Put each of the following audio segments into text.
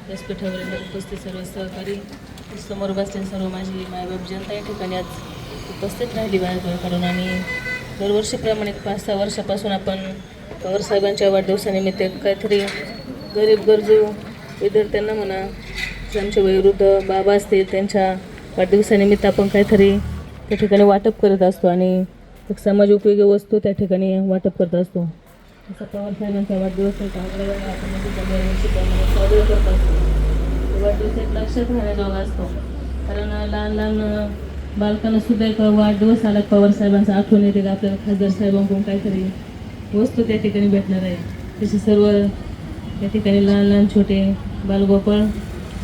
व्यासपीठावरील उपस्थित सर्व सहकारी, समोर बसलेले सर्व माझी मायबाप जनता या ठिकाणी आज उपस्थित राहिली बाळाजवळकडून. आणि दरवर्षीप्रमाणे 5-6 वर्षापासून आपण पवारसाहेबांच्या वाढदिवसानिमित्त काहीतरी गरीब गरजू विद्यार्थ्यांना म्हणा, आमचे वयोवृद्ध बाबा असतील त्यांच्या वाढदिवसानिमित्त आपण काहीतरी त्या ठिकाणी वाटप करत असतो आणि एक समाज उपयोगी वस्तू त्या ठिकाणी वाटप करत असतो. जसा पवारसाहेबांचा वाढदिवस आहे आपण साजरा करत असतो. वाढदिवस एक लक्षात राहण्याजोगा असतो, कारण लहान लहान बालकांना सुद्धा एक वाढदिवस आला पवारसाहेबांचा आठवण येते. आपल्याला खासदार साहेबांकडून काहीतरी वस्तू त्या ठिकाणी भेटणार आहे. तसे सर्व या ठिकाणी लहान लहान छोटे बालगोपाळ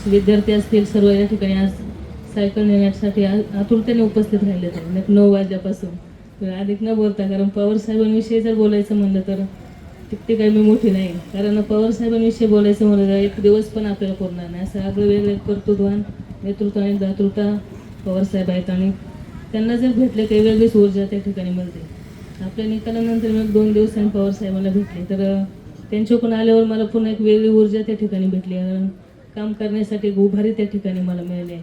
विद्यार्थी असतील सर्व या ठिकाणी आज सायकल नेण्यासाठी आतुरतेने उपस्थित राहिले आहेत 9 वाजल्यापासून. अधिक न बोलता, कारण पवारसाहेबांविषयी जर बोलायचं म्हणलं तर तितके काही मी मोठी नाही, कारण पवारसाहेबांविषयी बोलायचं म्हणलं तर एक दिवस पण आपल्याला पुरणार नाही. असं आगळं वेगळे कर्तृत्ववान नेतृत्व आणि दातृत्व पवारसाहेब आहेत आणि त्यांना जर भेटले काही वेगळीच ऊर्जा त्या ठिकाणी मिळते. आपल्या निकालानंतर मी 2 दिवसांनी पवारसाहेबांना भेटले तर त्यांच्याकडून आल्यावर मला पुन्हा एक वेगळी ऊर्जा त्या ठिकाणी भेटली. काम करण्यासाठी एक उभारी त्या ठिकाणी मला मिळाली आहे.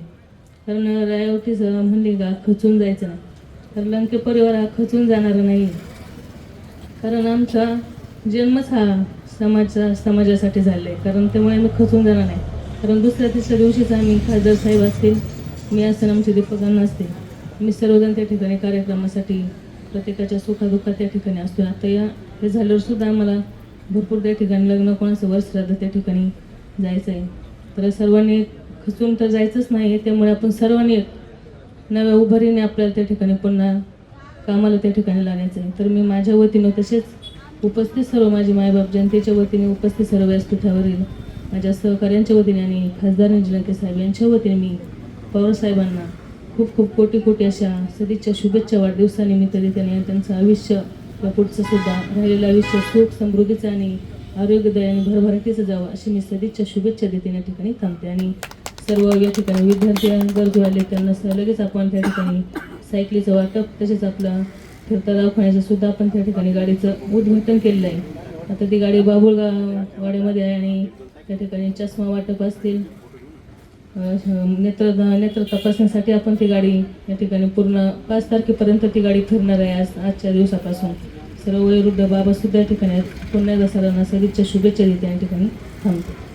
कारण रायावटीच म्हणले का खचून जायचं नाही, तर लंके परिवार हा खचून जाणारा नाही, कारण आमचा जन्मच हा समाजासाठी झाला आहे. कारण त्यामुळे आम्ही खचून जाणार नाही, कारण दुसऱ्या-तिसऱ्या दिवशीच आम्ही खासदार साहेब असतील, मी असताना आमचे दीपकांना असतील, मी सर्वजण त्या ठिकाणी कार्यक्रमासाठी प्रत्येकाच्या सुखादुःखात त्या ठिकाणी असतो. आता हे झाल्यावर सुद्धा आम्हाला भरपूर त्या ठिकाणी लग्न कोणाचं वर्षश्राद्ध त्या ठिकाणी जायचं आहे. तर सर्वांनी खचून तर जायचंच नाही, त्यामुळे आपण सर्वांनी नव्या उभारीने आपल्याला त्या ठिकाणी पुन्हा कामाला त्या ठिकाणी लागायचं आहे. तर मी माझ्या वतीनं तसेच उपस्थित सर्व माझी मायबाप जनतेच्या वतीने, उपस्थित सर्व व्यासपीठावरील माझ्या सहकाऱ्यांच्या वतीने आणि खासदार निलंके साहेब यांच्या वतीने मी पवारसाहेबांना खूप खूप कोटी कोटी अशा सदिच्छा शुभेच्छा वाढदिवसानिमित्त देते आणि त्यांचं आयुष्य या पुढचं सुद्धा राहिलेलं आयुष्य सुख समृद्धीचं आणि आरोग्यदायी आणि भरभराटीचं जावं अशी मी सदिच्छा शुभेच्छा देते. या ठिकाणी थांबते आणि सर्व या ठिकाणी विद्यार्थी गरजू आले त्यांना लगेच आपण त्या ठिकाणी सायकलीचं वाटप, तसेच आपलं फिरता दवाखान्याचं सुद्धा आपण त्या ठिकाणी गाडीचं उद्घाटन केलेलं आहे. आता ती गाडी बाबुळगाववाड्यामध्ये आहे आणि त्या ठिकाणी चष्मा वाटप असतील, नेत्र तपासण्यासाठी आपण ती गाडी या ठिकाणी पूर्ण 5 तारखेपर्यंत ती गाडी फिरणार आहे. आजच्या दिवसापासून सर्व वयोवृद्ध बाबा सुद्धा या ठिकाणी पुन्हा एकदा सर्वांना सदिच्छा शुभेच्छा देते. या ठिकाणी थांबते.